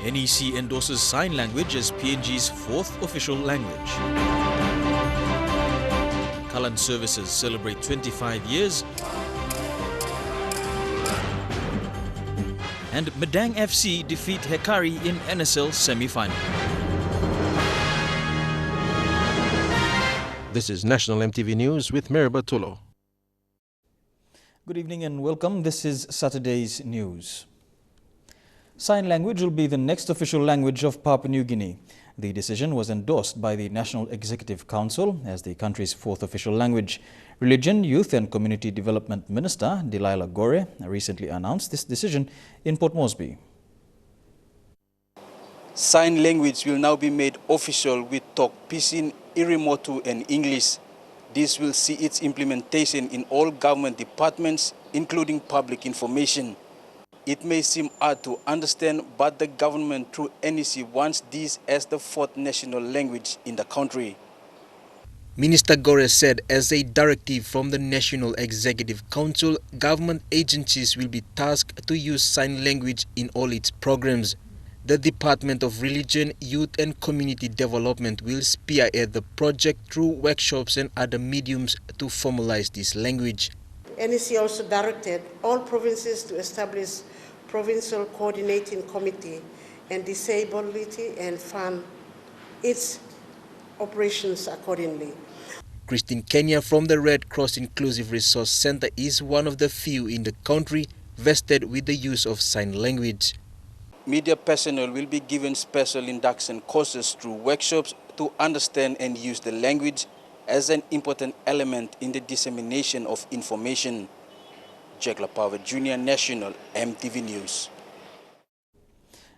NEC endorses sign language as PNG's fourth official language. Kalan services celebrate 25 years. And Medang FC defeat Hekari in NSL semi-final. This is National EMTV News with Meriba Tulo. Good evening and welcome. This is Saturday's news. Sign language will be the next official language of Papua New Guinea. The decision was endorsed by the National Executive Council as the country's fourth official language. Religion, Youth and Community Development Minister Delilah Gore recently announced this decision in Port Moresby. Sign language will now be made official with Tok Pisin, Irimotu and English. This will see its implementation in all government departments, including public information. It may seem hard to understand, but the government through NEC wants this as the fourth national language in the country. Minister Gore said as a directive from the National Executive Council, government agencies will be tasked to use sign language in all its programs. The Department of Religion, Youth and Community Development will spearhead the project through workshops and other mediums to formalize this language. NEC also directed all provinces to establish provincial coordinating committee and disability and fund its operations accordingly. Christine Kenya from the Red Cross Inclusive Resource Center is one of the few in the country vested with the use of sign language. Media personnel will be given special induction courses through workshops to understand and use the language as an important element in the dissemination of information. Jack LaPava Jr., National EMTV News.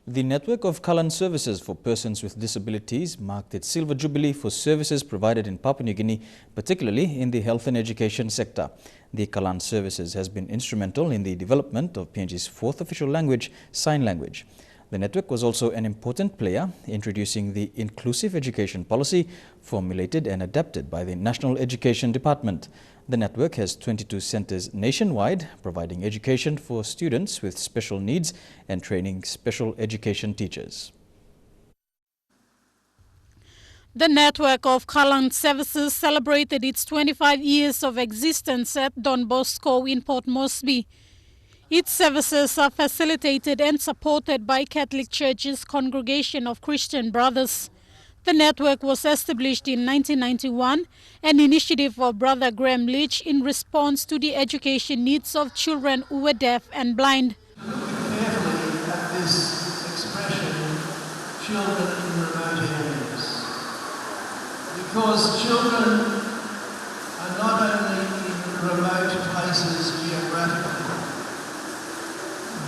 The network of Kalan services for persons with disabilities marked its silver jubilee for services provided in Papua New Guinea, particularly in the health and education sector. The Kalan services has been instrumental in the development of PNG's fourth official language, sign language. The network was also an important player introducing the inclusive education policy formulated and adapted by the National Education Department. The network has 22 centers nationwide, providing education for students with special needs and training special education teachers. The network of Kalan services celebrated its 25 years of existence at Don Bosco in Port Moresby. Its services are facilitated and supported by Catholic Church's Congregation of Christian Brothers. The network was established in 1991, an initiative of Brother Graham Leach in response to the education needs of children who were deaf and blind. Look carefully at this expression, children in remote areas, because children are not only in remote places geographically,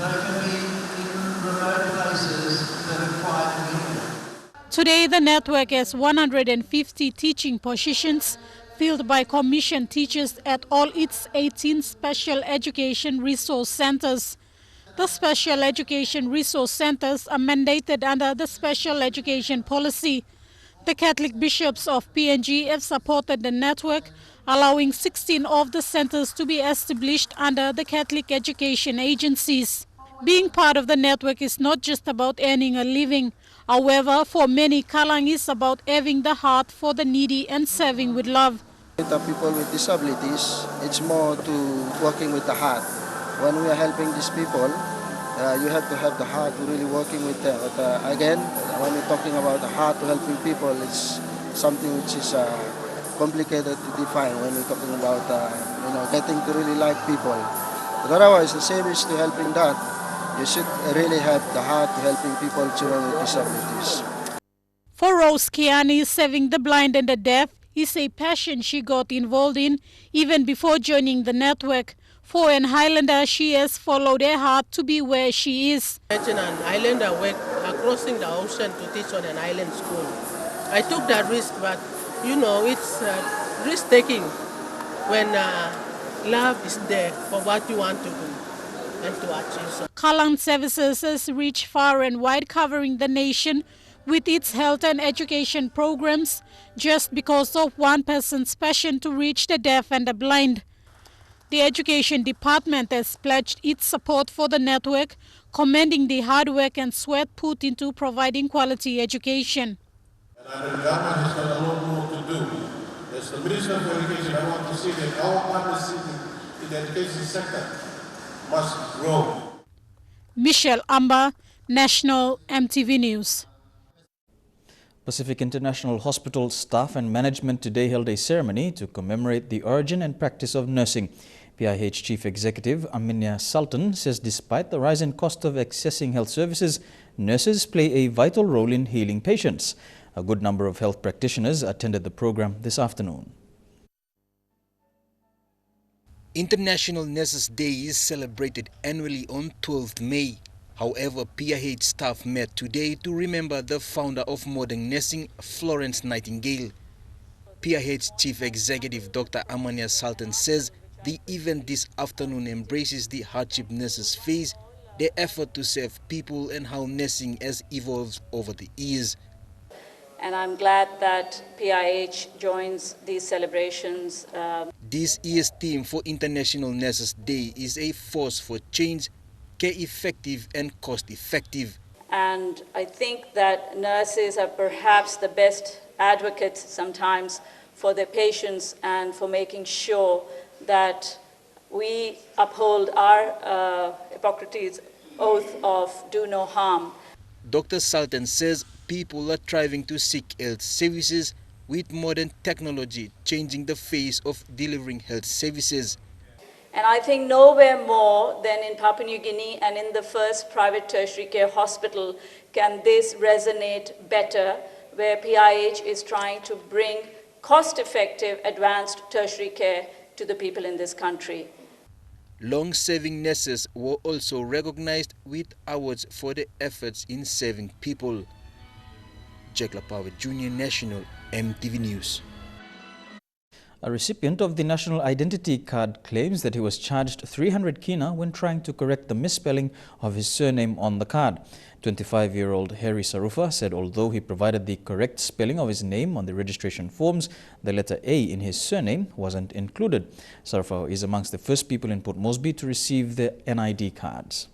they can be in remote places that are quite near. Today, the network has 150 teaching positions filled by commissioned teachers at all its 18 special education resource centers. The special education resource centers are mandated under the special education policy. The Catholic bishops of PNG have supported the network, allowing 16 of the centers to be established under the Catholic education agencies. Being part of the network is not just about earning a living. However, for many, Kalang is about having the heart for the needy and serving with love. The people with disabilities, it's more to working with the heart. When we are helping these people, you have to have the heart to really working with them. But again, when we're talking about the heart to helping people, it's something which is complicated to define when we're talking about getting to really like people. But otherwise, the same is to helping that. You should really have the heart to helping people, children with disabilities. For Rose Kiani, serving the blind and the deaf is a passion she got involved in even before joining the network. For an Highlander, she has followed her heart to be where she is. Imagine an Islander crossing the ocean to teach on an island school. I took that risk, but it's risk-taking when love is there for what you want to do and to achieve. Kalang Services has reached far and wide, covering the nation with its health and education programs just because of one person's passion to reach the deaf and the blind. The Education Department has pledged its support for the network, commending the hard work and sweat put into providing quality education. And I know the government has got a lot more to do. As the Minister for Education, I want to say that our partnership in the education sector must grow. Michelle Amba, National EMTV News. Pacific International Hospital staff and management today held a ceremony to commemorate the origin and practice of nursing. PIH Chief Executive Aminia Sultan says despite the rise in cost of accessing health services, nurses play a vital role in healing patients. A good number of health practitioners attended the program this afternoon. International Nurses Day is celebrated annually on 12th May. However, PIH staff met today to remember the founder of modern nursing, Florence Nightingale. PIH Chief Executive Dr. Amania Sultan says the event this afternoon embraces the hardship nurses face, their effort to serve people and how nursing has evolved over the years. And I'm glad that PIH joins these celebrations. This year's theme for International Nurses Day is a force for change, care effective and cost effective. And I think that nurses are perhaps the best advocates sometimes for their patients and for making sure that we uphold our Hippocrates oath of do no harm. Dr. Sultan says people are striving to seek health services with modern technology changing the face of delivering health services. And I think nowhere more than in Papua New Guinea and in the first private tertiary care hospital can this resonate better, where PIH is trying to bring cost-effective advanced tertiary care to the people in this country. Long-serving nurses were also recognized with awards for their efforts in serving people. Jack Lapawe, Junior National, EMTV News. A recipient of the National Identity Card claims that he was charged 300 kina when trying to correct the misspelling of his surname on the card. 25-year-old Harry Sarufa said although he provided the correct spelling of his name on the registration forms, the letter A in his surname wasn't included. Sarufa is amongst the first people in Port Moresby to receive the NID cards.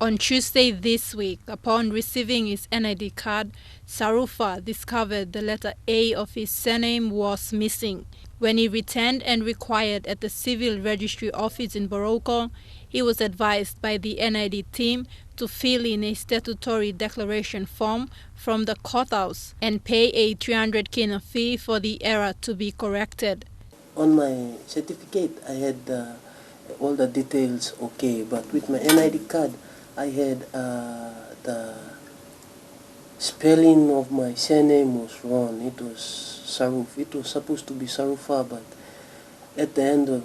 On Tuesday this week, upon receiving his NID card, Sarufa discovered the letter A of his surname was missing. When he returned and required at the Civil Registry Office in Boroko, he was advised by the NID team to fill in a statutory declaration form from the courthouse and pay a 300 kina fee for the error to be corrected. On my certificate, I had all the details okay, but with my NID card, I had the spelling of my surname was wrong. It was Saruf. It was supposed to be Sarufa, but at the end of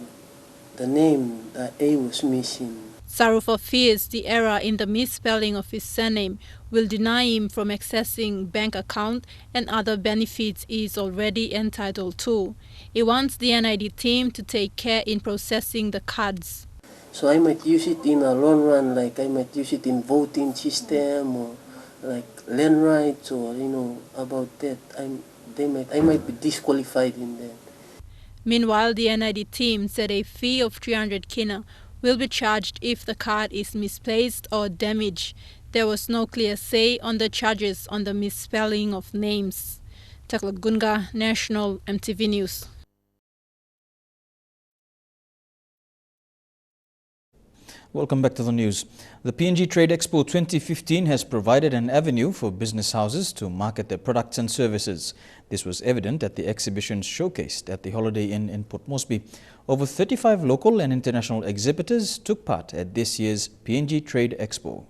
the name, the A was missing. Sarufa fears the error in the misspelling of his surname will deny him from accessing bank account and other benefits he is already entitled to. He wants the NID team to take care in processing the cards. So I might use it in a long run, like I might use it in voting system or like land rights or, about that. I might be disqualified in that. Meanwhile, the NID team said a fee of 300 kina will be charged if the card is misplaced or damaged. There was no clear say on the charges on the misspelling of names. Tekla Gunga, National EMTV News. Welcome back to the news. The PNG Trade Expo 2015 has provided an avenue for business houses to market their products and services. This was evident at the exhibition showcased at the Holiday Inn in Port Moresby. Over 35 local and international exhibitors took part at this year's PNG Trade Expo.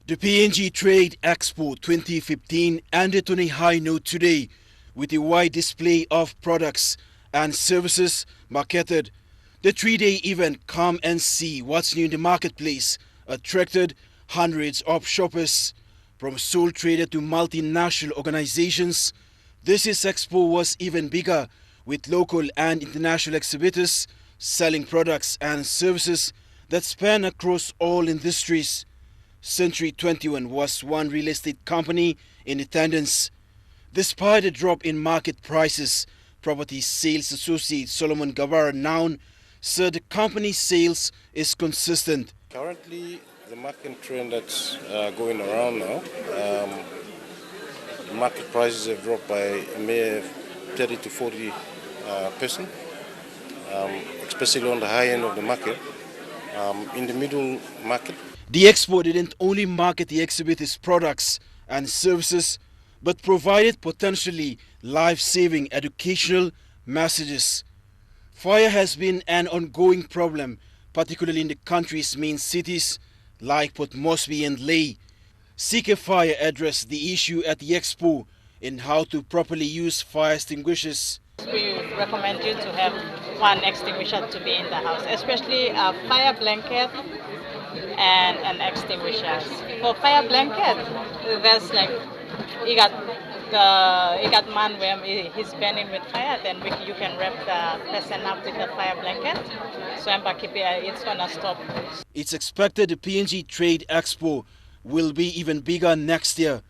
The PNG Trade Expo 2015 ended on a high note today with a wide display of products and services marketed. The three-day event, Come and See What's New in the Marketplace, attracted hundreds of shoppers. From sole trader to multinational organizations, this year's expo was even bigger, with local and international exhibitors selling products and services that span across all industries. Century 21 was one real estate company in attendance. Despite a drop in market prices, Property Sales Associate Solomon Gavar Noun said the company's sales is consistent. Currently, the market trend that's going around now, the market prices have dropped by a mere 30 to 40%, especially on the high end of the market. In the middle market, The expo didn't only market the exhibit's products and services, but provided potentially life-saving educational messages. Fire has been an ongoing problem, particularly in the country's main cities like Port Moresby and Lae. Seeker Fire addressed the issue at the expo in how to properly use fire extinguishers. We recommend you to have one extinguisher to be in the house, especially a fire blanket and an extinguisher. For fire blanket, there's like you got man where he's burning with fire, then you can wrap the person up with the fire blanket, so it's gonna stop. It's expected the PNG Trade Expo will be even bigger next year.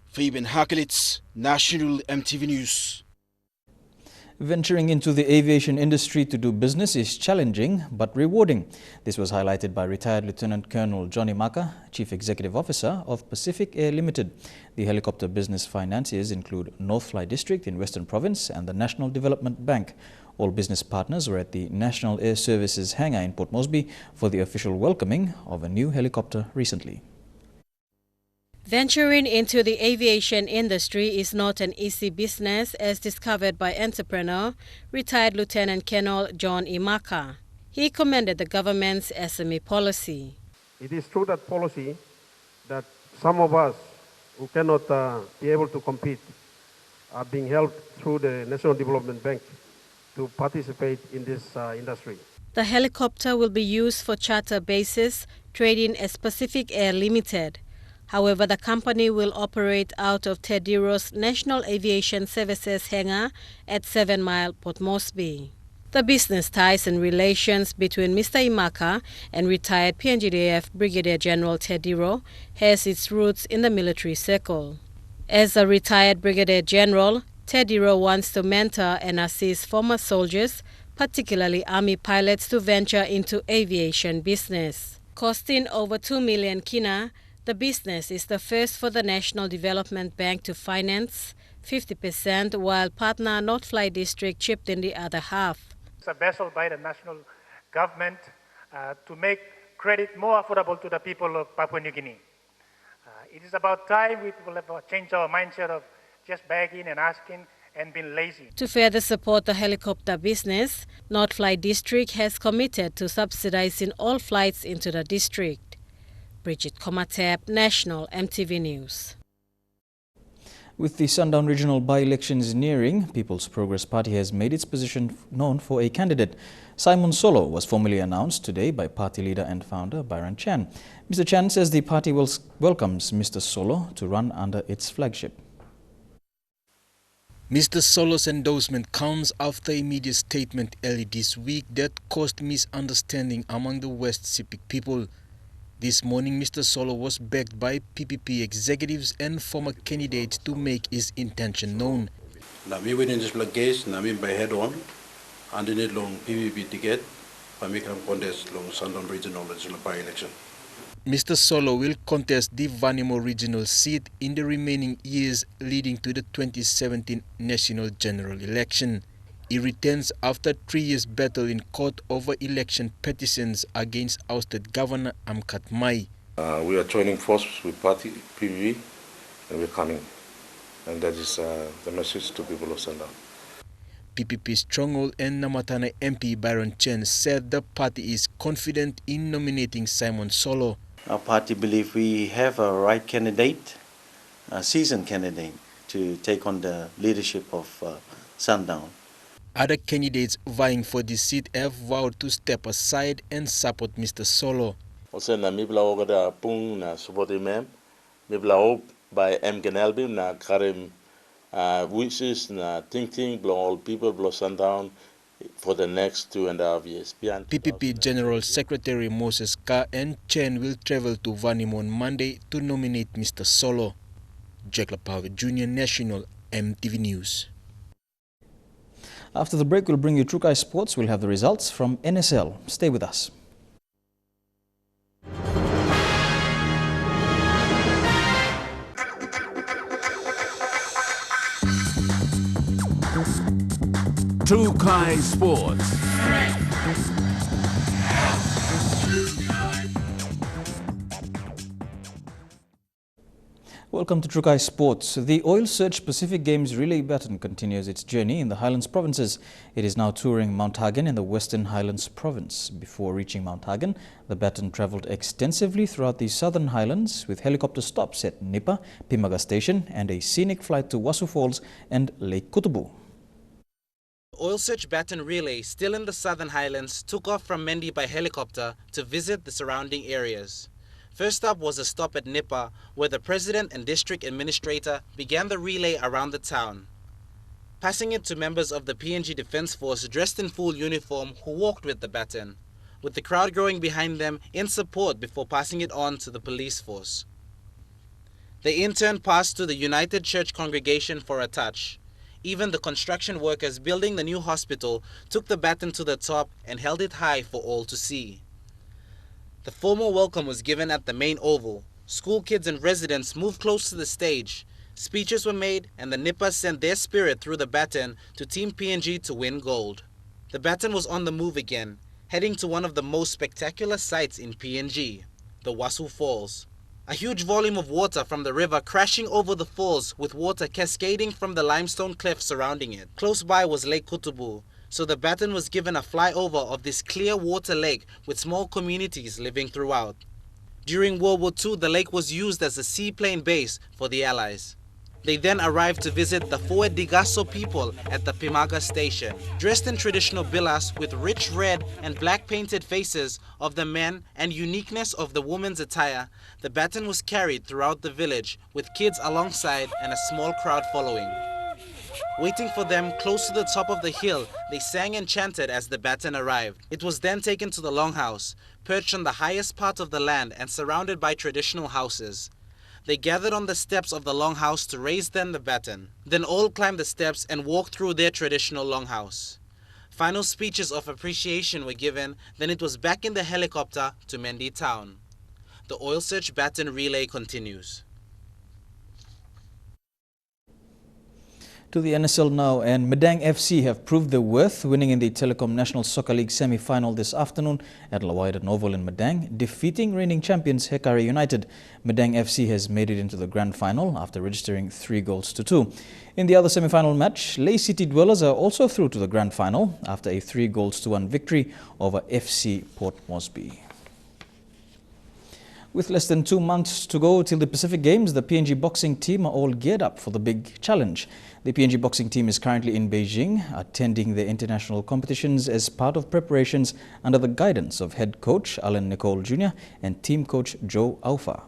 Fabian Hakelitz, National EMTV News. Venturing into the aviation industry to do business is challenging but rewarding. This was highlighted by retired Lieutenant Colonel Johnny Maka, Chief Executive Officer of Pacific Air Limited. The helicopter business financiers include North Fly District in Western Province and the National Development Bank. All business partners were at the National Air Services hangar in Port Moresby for the official welcoming of a new helicopter recently. Venturing into the aviation industry is not an easy business, as discovered by entrepreneur, retired Lieutenant Colonel John Imaka. He commended the government's SME policy. It is through that policy that some of us who cannot be able to compete are being helped through the National Development Bank to participate in this industry. The helicopter will be used for charter bases, trading as Pacific Air Limited. However, the company will operate out of Tediro's National Aviation Services hangar at 7 Mile, Port Moresby. The business ties and relations between Mr. Imaka and retired PNGDF Brigadier General Tediro has its roots in the military circle. As a retired Brigadier General, Tediro wants to mentor and assist former soldiers, particularly Army pilots, to venture into aviation business. Costing over 2 million kina, the business is the first for the National Development Bank to finance 50%, while partner North Fly District chipped in the other half. It's a vessel by the national government to make credit more affordable to the people of Papua New Guinea. It is about time we will have changed our mindset of just begging and asking and being lazy. To further support the helicopter business, North Fly District has committed to subsidizing all flights into the district. Bridget Komatep, National EMTV News. With the Sundown Regional by-elections nearing, People's Progress Party has made its position known for a candidate. Simon Solo was formally announced today by party leader and founder Byron Chan. Mr. Chan says the party welcomes Mr. Solo to run under its flagship. Mr. Solo's endorsement comes after a media statement early this week that caused misunderstanding among the West Sepik people. This morning, Mr. Solo was backed by PPP executives and former candidates to make his intention known. Nami within this case, Nami by head on, and in it long PPP ticket, Pamikram contest long Sundown Regional by-election. Mr. Solo will contest the Vanimo regional seat in the remaining years leading to the 2017 National General Election. He returns after 3 years battle in court over election petitions against ousted Governor Amkat Mai. We are joining forces with party PPP and we're coming. And that is the message to people of Sundown. PPP stronghold and Namatana MP Byron Chen said the party is confident in nominating Simon Solo. Our party believes we have a right candidate, a seasoned candidate, to take on the leadership of Sundown. Other candidates vying for this seat have vowed to step aside and support Mr. Solo. Also, na mibla ogada pung na support him. Mibla hope by MKNLB na karim wishes na think blow all people blow Sundown for the next 2.5 years. PPP General Secretary Moses Ka and Chen will travel to Vanimo on Monday to nominate Mr. Solo. Jack Lapawe Jr., National EMTV News. After the break, we'll bring you Trukai Sports. We'll have the results from NSL. Stay with us. Trukai Sports. Welcome to Trukai Sports. The Oil Search Pacific Games Relay Baton continues its journey in the Highlands provinces. It is now touring Mount Hagen in the Western Highlands province. Before reaching Mount Hagen, the baton travelled extensively throughout the Southern Highlands with helicopter stops at Nipa, Pimaga Station and a scenic flight to Wasu Falls and Lake Kutubu. Oil Search Baton Relay, still in the Southern Highlands, took off from Mendi by helicopter to visit the surrounding areas. First up was a stop at Nipa, where the President and District Administrator began the relay around the town, passing it to members of the PNG Defence Force dressed in full uniform who walked with the baton, with the crowd growing behind them in support before passing it on to the police force. They in turn passed to the United Church congregation for a touch. Even the construction workers building the new hospital took the baton to the top and held it high for all to see. The formal welcome was given at the main oval. School kids and residents moved close to the stage. Speeches were made and the Nipas sent their spirit through the baton to Team PNG to win gold. The baton was on the move again, heading to one of the most spectacular sights in PNG, the Wasu Falls. A huge volume of water from the river crashing over the falls with water cascading from the limestone cliff surrounding it. Close by was Lake Kutubu, so the baton was given a flyover of this clear water lake with small communities living throughout. During World War II, the lake was used as a seaplane base for the Allies. They then arrived to visit the Foe Digaso people at the Pimaga station. Dressed in traditional bilas with rich red and black painted faces of the men and uniqueness of the women's attire, the baton was carried throughout the village with kids alongside and a small crowd following. Waiting for them close to the top of the hill, they sang and chanted as the baton arrived. It was then taken to the longhouse, perched on the highest part of the land and surrounded by traditional houses. They gathered on the steps of the longhouse to raise then the baton. Then all climbed the steps and walked through their traditional longhouse. Final speeches of appreciation were given, then it was back in the helicopter to Mendi town. The Oil Search Baton Relay continues. To the NSL now, and Medang FC have proved their worth, winning in the Telecom National Soccer League semi-final this afternoon at Lawaida Oval in Medang, defeating reigning champions Hekare United. Medang FC has made it into the grand final after registering 3-2. In the other semi-final match, Lay City Dwellers are also through to the grand final after a 3-1 victory over FC Port Moresby. With less than 2 months to go till the Pacific Games, the PNG Boxing team are all geared up for the big challenge. The PNG Boxing team is currently in Beijing, attending the international competitions as part of preparations under the guidance of head coach Alan Nicole Jr. and team coach Joe Aufa.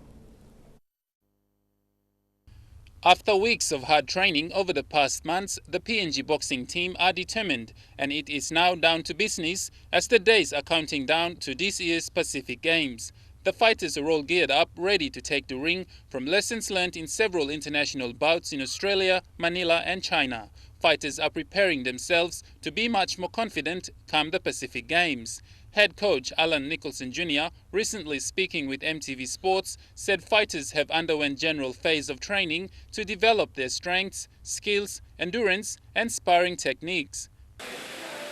After weeks of hard training over the past months, the PNG Boxing team are determined, and it is now down to business as the days are counting down to this year's Pacific Games. The fighters are all geared up, ready to take the ring from lessons learned in several international bouts in Australia, Manila and China. Fighters are preparing themselves to be much more confident come the Pacific Games. Head coach Alan Nicholson Jr., recently speaking with EMTV Sports, said fighters have underwent general phase of training to develop their strengths, skills, endurance and sparring techniques.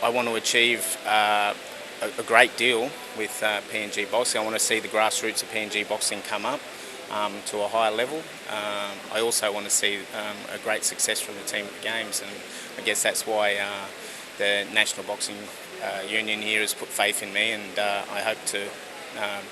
I want to achieve a great deal with PNG Boxing. I want to see the grassroots of PNG Boxing come up to a higher level. I also want to see a great success from the team at the Games, and I guess that's why the National Boxing Union here has put faith in me, and I hope to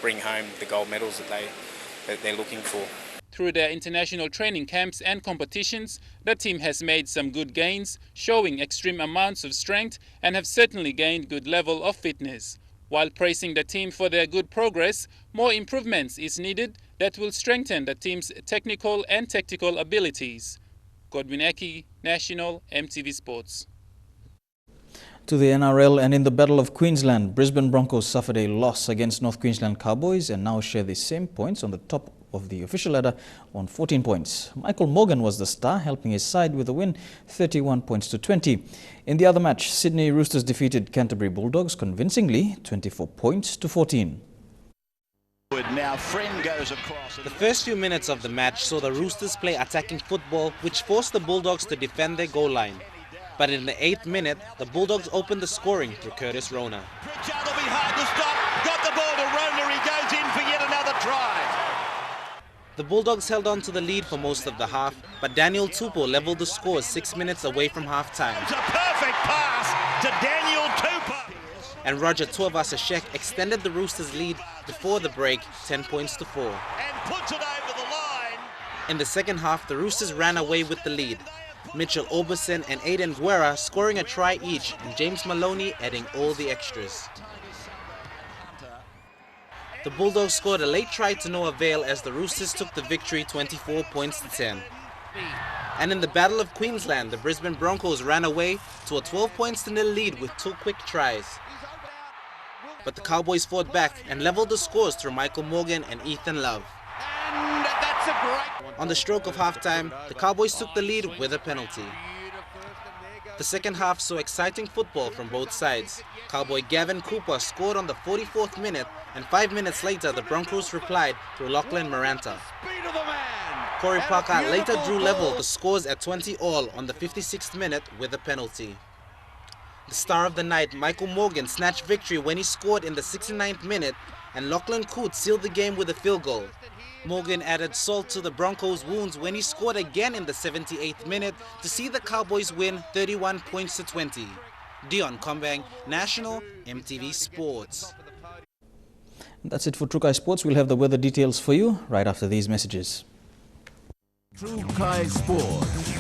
bring home the gold medals that they're looking for. Through their international training camps and competitions, the team has made some good gains, showing extreme amounts of strength and have certainly gained good level of fitness. While praising the team for their good progress, more improvements is needed that will strengthen the team's technical and tactical abilities. Godwin Eki, National, EMTV Sports. To the NRL, and in the Battle of Queensland, Brisbane Broncos suffered a loss against North Queensland Cowboys and now share the same points on the top of the official ladder on 14 points. Michael Morgan was the star, helping his side with a win 31 points to 20. In the other match, Sydney Roosters defeated Canterbury Bulldogs convincingly 24 points to 14. Now Friend goes across. The first few minutes of the match saw the Roosters play attacking football, which forced the Bulldogs to defend their goal line. But in the 8th minute, the Bulldogs opened the scoring through Curtis Rona. Pritchard will be hard to stop. Got the ball to Rona. He goes in for yet another try. The Bulldogs held on to the lead for most of the half, but Daniel Tupou leveled the score 6 minutes away from half-time. It's a perfect pass to Daniel Tupou. And Roger Tuivasa-Sheck extended the Roosters' lead before the break, 10 points to 4. And puts it over the line. In the second half, the Roosters ran away with the lead. Mitchell Oberson and Aiden Guerra scoring a try each, and James Maloney adding all the extras. The Bulldogs scored a late try to no avail as the Roosters took the victory 24 points to 10. And in the Battle of Queensland, the Brisbane Broncos ran away to a 12 points to 0 lead with 2 quick tries. But the Cowboys fought back and leveled the scores through Michael Morgan and Ethan Love. And that's a great... On the stroke of halftime, the Cowboys took the lead with a penalty. The second half saw exciting football from both sides. Cowboy Gavin Cooper scored on the 44th minute, and 5 minutes later the Broncos replied through Lachlan Maranta. Corey Parker later drew level the scores at 20 all on the 56th minute with a penalty. The star of the night, Michael Morgan, snatched victory when he scored in the 69th minute, and Lachlan Coote sealed the game with a field goal. Morgan added salt to the Broncos' wounds when he scored again in the 78th minute to see the Cowboys win 31 points to 20. Dion Combang, National EMTV Sports. That's it for Trukai Sports. We'll have the weather details for you right after these messages. Trukai Sports.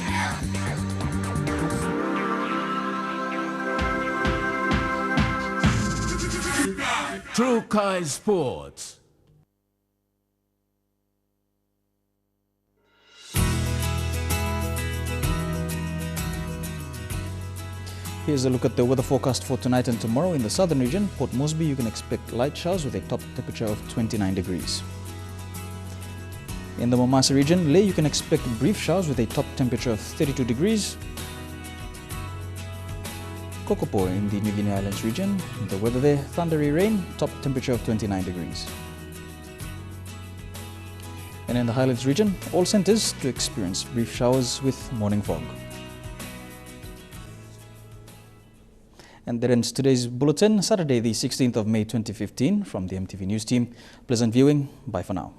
Trukai Sports. Here's a look at the weather forecast for tonight and tomorrow. In the southern region, Port Moresby, you can expect light showers with a top temperature of 29 degrees. In the Momasa region, Lae, you can expect brief showers with a top temperature of 32 degrees. Kokopo in the New Guinea Islands region, the weather there, thundery rain, top temperature of 29 degrees. And in the Highlands region, all centres to experience brief showers with morning fog. And that ends today's bulletin, Saturday the 16th of May 2015 from the EMTV News team. Pleasant viewing. Bye for now.